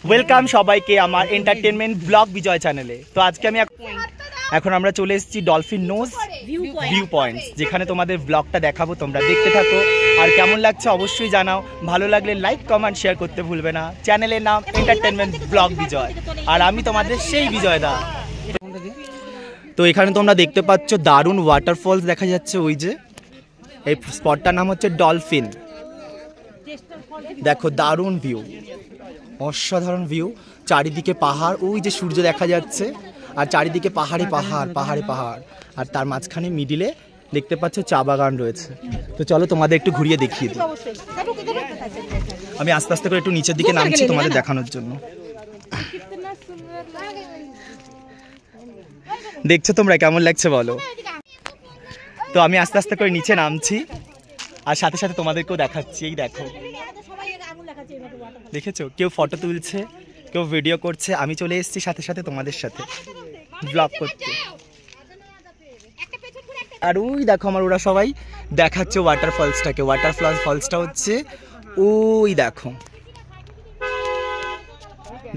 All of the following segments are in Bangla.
ওয়েলকাম সবাইকে আমার এন্টারটেনমেন্ট ব্লগ বিজয় চ্যানেলে। তো আজকে আমি এখন আমরা চলে এসেছি ডলফিন নোজ ভিউ পয়েন্টস, যেখানে তোমাদের ব্লগটা দেখাবো। তোমরা দেখতে থাকো, আর কেমন লাগছে অবশ্যই জানাও। ভালো লাগলে লাইক কমেন্ট শেয়ার করতে ভুলবে না। চ্যানেলের নাম এন্টারটেনমেন্ট ব্লগ বিজয়, আর আমি তোমাদের সেই বিজয় দা। তো এখানে তোমরা দেখতে পাচ্ছ দারুণ ওয়াটারফলস দেখা যাচ্ছে। ওই যে এই স্পটটার নাম হচ্ছে ডলফিন। দেখো দারুণ ভিউ, অসাধারণ ভিউ। চারিদিকে পাহাড়, ওই যে সূর্য দেখা যাচ্ছে, আর চারিদিকে পাহাড়ে পাহাড় পাহাড়ে পাহাড়, আর তার মাঝখানে মিডিলে দেখতে পাচ্ছ চা বাগান রয়েছে। তো চলো তোমাদের একটু ঘুরিয়ে দেখিয়ে দিই। আমি আস্তে আস্তে করে একটু নিচের দিকে নামছি তোমাদের দেখানোর জন্য। দেখছো তোমরা কেমন লাগছে বলো? তো আমি আস্তে আস্তে করে নিচে নামছি, আর সাথে সাথে তোমাদেরকেও দেখাচ্ছি। এই দেখো, দেখেছো কেউ ফটো তুলছে, কেউ ভিডিও করছে। আমি চলে এসেছি সাথে সাথে তোমাদের সাথে ব্লগ করতে। আর ওই দেখো আমার ওরা সবাই দেখাচ্ছে ওয়াটারফলসটাকে। ওয়াটারফলসটা হচ্ছে ওই দেখো,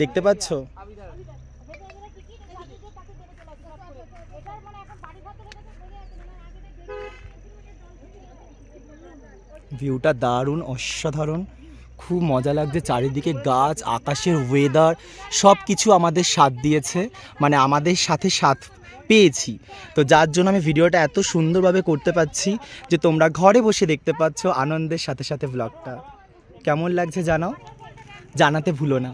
দেখতে পাচ্ছ? ভিউটা দারুণ, অসাধারণ, খুব মজা লাগছে। চারিদিকে গাছ, আকাশের ওয়েদার সব কিছু আমাদের সাথ দিয়েছে, মানে আমাদের সাথে সাথ পেয়েছি। তো যার জন্য আমি ভিডিওটা এত সুন্দরভাবে করতে পারছি যে তোমরা ঘরে বসে দেখতে পাচ্ছ আনন্দের সাথে সাথে ব্লগটা। কেমন লাগছে জানাও, জানাতে ভুলো না।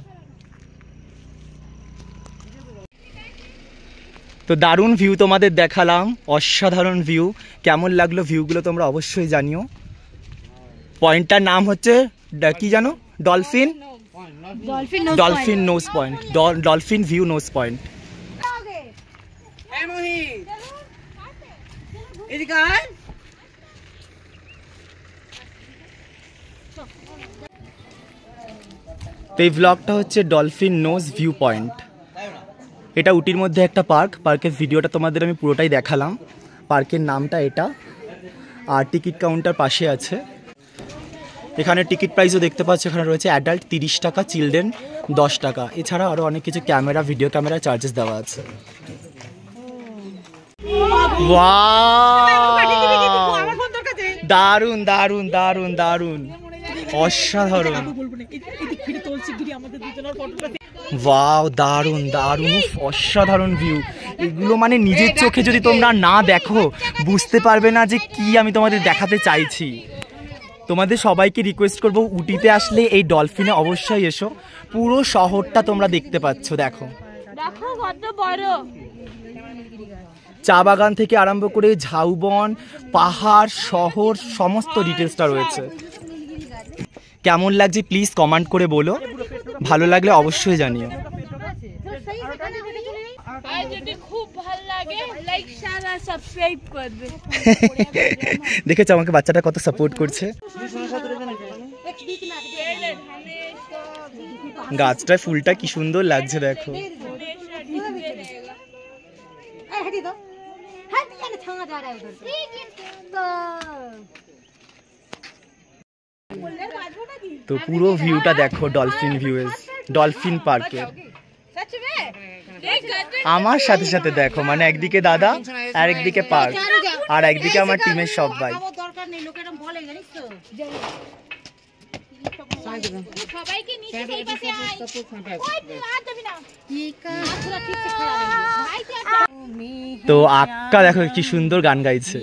তো দারুণ ভিউ তোমাদের দেখালাম, অসাধারণ ভিউ। কেমন লাগলো ভিউগুলো তোমরা অবশ্যই জানিও। পয়েন্টটার নাম হচ্ছে কি জানো? Dolphin nose point, dolphin view nose point. তো এই ব্লগটা হচ্ছে ডলফিন নোজ ভিউ পয়েন্ট। এটা উটির মধ্যে একটা পার্ক। পার্কের ভিডিওটা তোমাদের আমি পুরোটাই দেখালাম। পার্কের নামটা এটা, আর টিকিট কাউন্টার পাশে আছে। এখানে টিকিট প্রাইসও দেখতে পাচ্ছ, এখানে রয়েছে অ্যাডাল্ট 30 টাকা, চিলড্রেন 10 টাকা। এছাড়া আরও অনেক কিছু ক্যামেরা, ভিডিও ক্যামেরা চার্জেস দেওয়া আছে। দারুণ দারুণ দারুণ দারুণ, অসাধারণ। ওয়াও, দারুণ দারুণ, অসাধারণ ভিউ। এগুলো মানে নিজের চোখে যদি তোমরা না দেখো বুঝতে পারবে না যে কি আমি তোমাদের দেখাতে চাইছি। তোমাদের সবাইকে রিকোয়েস্ট করবো, উটিতে আসলে এই ডলফিনে অবশ্যই এসো। পুরো শহরটা তোমরা দেখতে পাচ্ছ। দেখো কত বড়, চা বাগান থেকে আরম্ভ করে ঝাউবন, পাহাড়, শহর, সমস্ত ডিটেলসটা রয়েছে। কেমন লাগছে প্লিজ কমেন্ট করে বলো, ভালো লাগলে অবশ্যই জানিও। দেখেছো আমাকে বাচ্চাটা কত সাপোর্ট করছে। গাছটায় ফুলটা কি সুন্দর লাগছে দেখো। তো পুরো ভিউটা দেখো ডলফিন ভিউজ, ডলফিন পার্কে। আমার সাথে সাথে দেখো, মানে একদিকে দাদা আর একদিকে পার্ক, আর একদিকে আমার টিমের সবাই। তো আক্কা দেখো কি সুন্দর গান গাইছে।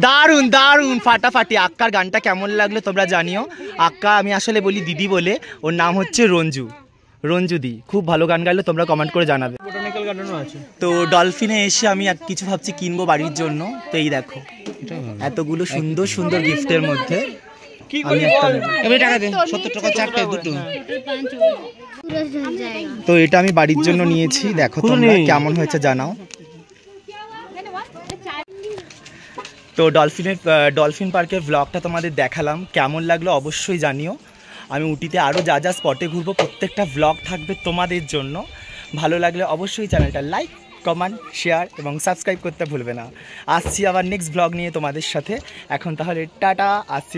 দারুণ দারুণ, ফাটাফাটি। আক্কার গানটা কেমন লাগলো তোমরা জানিও। আক্কা আমি আসলে বলি দিদি বলে, ওর নাম হচ্ছে রঞ্জু, রঞ্জুদি। খুব ভালো গান গাইলো, তোমরা কমেন্ট করে জানাবে। তো ডলফিনে এসে আমি কিছু ভাবছি কিনবো বাড়ির জন্য। তো এই দেখো এতগুলো সুন্দর সুন্দর গিফটের মধ্যে আমি একটা তো এটা আমি বাড়ির জন্য নিয়েছি। দেখো তোমরা কেমন হয়েছে জানাও। তো ডলফিন পার্কের ব্লগটা তোমাদের দেখালাম, কেমন লাগলো অবশ্যই জানিও। আমি উটিতে আরও যা যা স্পটে ঘুরবো প্রত্যেকটা ব্লগ থাকবে তোমাদের জন্য। ভালো লাগলে অবশ্যই চ্যানেলটা লাইক কমেন্ট, শেয়ার এবং সাবস্ক্রাইব করতে ভুলবে না। আসছি আবার নেক্সট ব্লগ নিয়ে তোমাদের সাথে। এখন তাহলে টাটা, আসছি।